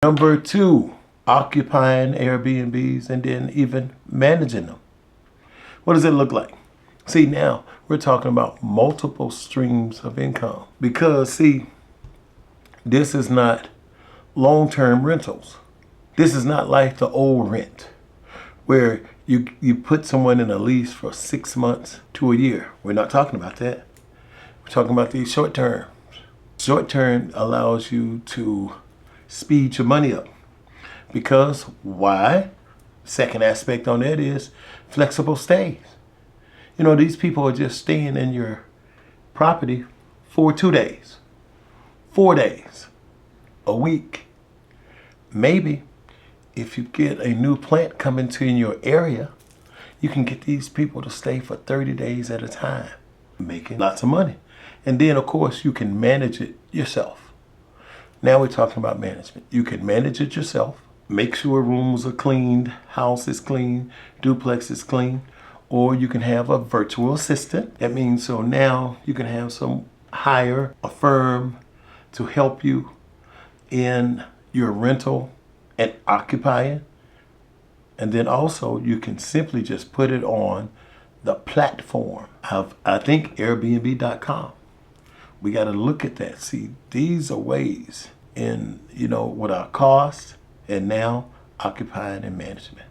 Number two, occupying Airbnbs and then even managing them. What does it look like? See, now we're talking about multiple streams of income because, see, this is not long-term rentals. This is not like the old rent where you put someone in a lease for 6 months to a year. We're not talking about that. We're talking about these short terms. Short term allows you to speed your money up. Because why? Second aspect on that is flexible stays. You know, these people are just staying in your property for 2 days, 4 days, a week. Maybe if you get a new plant coming to in your area, you can get these people to stay for 30 days at a time, making lots of money. And then, of course, you can manage it yourself. Now we're talking about management. You can manage it yourself. Make sure rooms are cleaned, house is clean, duplex is clean. Or you can have a virtual assistant. That means so now you can have hire a firm to help you in your rental and occupying. And then also you can simply just put it on the platform of, I think, Airbnb.com. We got to look at that. See, these are ways in, with our cost and now occupying and management.